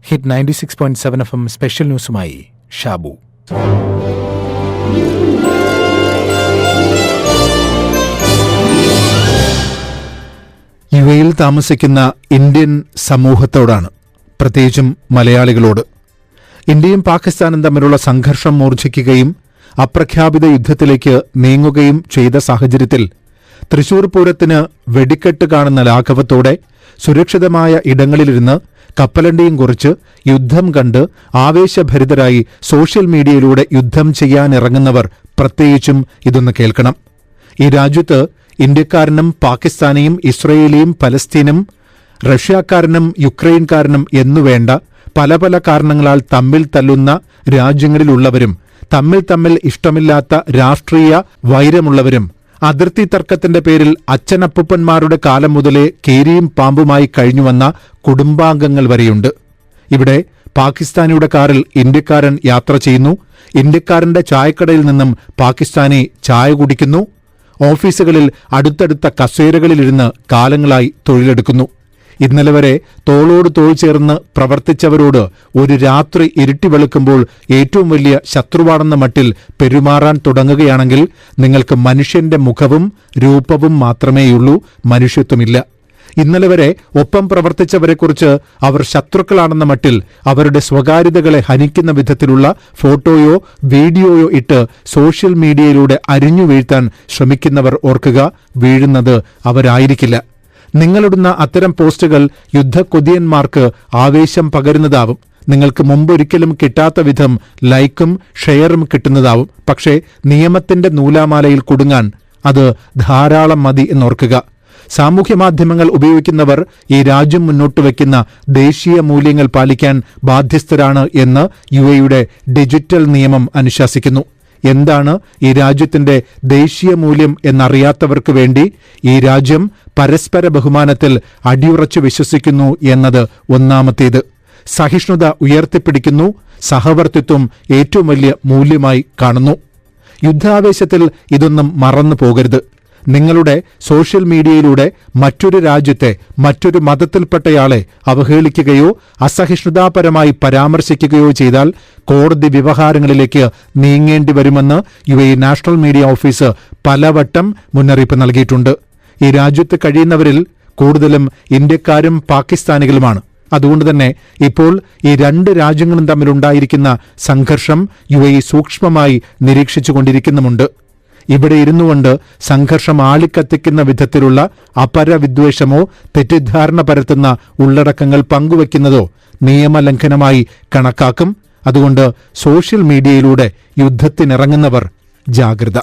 Hit 96.7 FM special ന്യൂസുമായി ഷാബു. യുഎഇയിൽ താമസിക്കുന്ന ഇന്ത്യൻ സമൂഹത്തോടാണ്, പ്രത്യേകിച്ചും മലയാളികളോട്. ഇന്ത്യയും പാകിസ്ഥാനും തമ്മിലുള്ള സംഘർഷം മൂർച്ഛിക്കുകയും അപ്രഖ്യാപിത യുദ്ധത്തിലേക്ക് നീങ്ങുകയും ചെയ്ത സാഹചര്യത്തിൽ തൃശൂർ പൂരത്തിന് വെടിക്കെട്ട് കാണുന്ന ലാഘവത്തോടെ സുരക്ഷിതമായ ഇടങ്ങളിലിരുന്ന് കപ്പലണ്ടിയും കുറിച്ച് യുദ്ധം കണ്ട് ആവേശഭരിതരായി സോഷ്യൽ മീഡിയയിലൂടെ യുദ്ധം ചെയ്യാനിറങ്ങുന്നവർ പ്രത്യേകിച്ചും ഇതൊന്ന് കേൾക്കണം. ഈ രാജ്യത്ത് ഇന്ത്യക്കാരനും പാകിസ്ഥാനിയും ഇസ്രയേലിയും പലസ്തീനും റഷ്യക്കാരനും യുക്രൈൻകാരനും എന്നുവേണ്ട പല പല കാരണങ്ങളാൽ തമ്മിൽ തല്ലുന്ന രാജ്യങ്ങളിലുള്ളവരും തമ്മിൽ ഇഷ്ടമില്ലാത്ത രാഷ്ട്രീയ വൈരമുള്ളവരും അതിർത്തി തർക്കത്തിന്റെ പേരിൽ അച്ഛനപ്പൂപ്പന്മാരുടെ കാലം മുതലേ കീരിയും പാമ്പുമായി കഴിഞ്ഞുവന്ന കുടുംബാംഗങ്ങൾ വരെയുണ്ട്. ഇവിടെ പാകിസ്ഥാനിയുടെ കാറിൽ ഇന്ത്യക്കാരൻ യാത്ര ചെയ്യുന്നു. ഇന്ത്യക്കാരന്റെ ചായക്കടയിൽ നിന്നും പാകിസ്ഥാനി ചായ കുടിക്കുന്നു. ഓഫീസുകളിൽ അടുത്തടുത്ത കസേരകളിലിരുന്ന് കാലങ്ങളായി തൊഴിലെടുക്കുന്നു. ഇന്നലെ വരെ തോളോട് തോൾ ചേർന്ന് പ്രവർത്തിച്ചവരോട് ഒരു രാത്രി ഇരുട്ടി വെളുക്കുമ്പോൾ ഏറ്റവും വലിയ ശത്രുവാണെന്ന മട്ടിൽ പെരുമാറാൻ തുടങ്ങുകയാണെങ്കിൽ നിങ്ങൾക്ക് മനുഷ്യന്റെ മുഖവും രൂപവും മാത്രമേയുള്ളൂ, മനുഷ്യത്വമില്ല. ഇന്നലെ വരെ ഒപ്പം പ്രവർത്തിച്ചവരെക്കുറിച്ച് അവർ ശത്രുക്കളാണെന്ന മട്ടിൽ അവരുടെ സ്വകാര്യതകളെ ഹനിക്കുന്ന വിധത്തിലുള്ള ഫോട്ടോയോ വീഡിയോയോ ഇട്ട് സോഷ്യൽ മീഡിയയിലൂടെ അരിഞ്ഞു വീഴ്ത്താൻ ശ്രമിക്കുന്നവർ ഓർക്കുക, വീഴുന്നത് അവരായിരിക്കില്ല. നിങ്ങളിടുന്ന അത്തരം പോസ്റ്റുകൾ യുദ്ധക്കൊതിയന്മാർക്ക് ആവേശം പകരുന്നതാവും. നിങ്ങൾക്ക് മുമ്പൊരിക്കലും കിട്ടാത്ത വിധം ലൈക്കും ഷെയറും കിട്ടുന്നതാവും. പക്ഷേ നിയമത്തിന്റെ നൂലാമാലയിൽ കുടുങ്ങാൻ അത് ധാരാളം മതി എന്നോർക്കുക. സാമൂഹ്യമാധ്യമങ്ങൾ ഉപയോഗിക്കുന്നവർ ഈ രാജ്യം മുന്നോട്ട് വയ്ക്കുന്ന ദേശീയ മൂല്യങ്ങൾ പാലിക്കാൻ ബാധ്യസ്ഥരാണ് എന്ന് യുഎഇയുടെ ഡിജിറ്റൽ നിയമം അനുശാസിക്കുന്നു. എന്താണ് ഈ രാജ്യത്തിന്റെ ദേശീയ മൂല്യം എന്നറിയാത്തവർക്ക് വേണ്ടി ഈ രാജ്യം പരസ്പര ബഹുമാനത്തിൽ അടിയുറച്ചു വിശ്വസിക്കുന്നു എന്നത് ഒന്നാമത്തേത്. സഹിഷ്ണുത ഉയർത്തിപ്പിടിക്കുന്നു. സഹവർത്തിത്വം ഏറ്റവും വലിയ മൂല്യമായി കാണുന്നു. യുദ്ധാവേശത്തിൽ ഇതൊന്നും മറന്നു പോകരുത്. നിങ്ങളുടെ സോഷ്യൽ മീഡിയയിലൂടെ മറ്റൊരു രാജ്യത്തെ മറ്റൊരു മതത്തിൽപ്പെട്ടയാളെ അവഹേളിക്കുകയോ അസഹിഷ്ണുതാപരമായി പരാമർശിക്കുകയോ ചെയ്താൽ കോടതി വ്യവഹാരങ്ങളിലേക്ക് നീങ്ങേണ്ടി വരുമെന്ന് യുഎഇ നാഷണൽ മീഡിയ ഓഫീസ് പലവട്ടം മുന്നറിയിപ്പ് നൽകിയിട്ടുണ്ട്. ഈ രാജ്യത്ത് കഴിയുന്നവരിൽ കൂടുതലും ഇന്ത്യക്കാരും പാകിസ്ഥാനികളുമാണ്. അതുകൊണ്ടുതന്നെ ഇപ്പോൾ ഈ രണ്ട് രാജ്യങ്ങളും തമ്മിലുണ്ടായിരിക്കുന്ന സംഘർഷം യുഎഇ സൂക്ഷ്മമായി നിരീക്ഷിച്ചുകൊണ്ടിരിക്കുന്നുമുണ്ട്. ഇവിടെ ഇരുന്നുകൊണ്ട് സംഘർഷം ആളിക്കത്തിക്കുന്ന വിധത്തിലുള്ള അപരവിദ്വേഷമോ തെറ്റിദ്ധാരണ പരത്തുന്ന ഉള്ളടക്കങ്ങൾ പങ്കുവയ്ക്കുന്നതോ നിയമലംഘനമായി കണക്കാക്കും. അതുകൊണ്ട് സോഷ്യൽ മീഡിയയിലൂടെ യുദ്ധത്തിനിറങ്ങുന്നവർ ജാഗ്രത.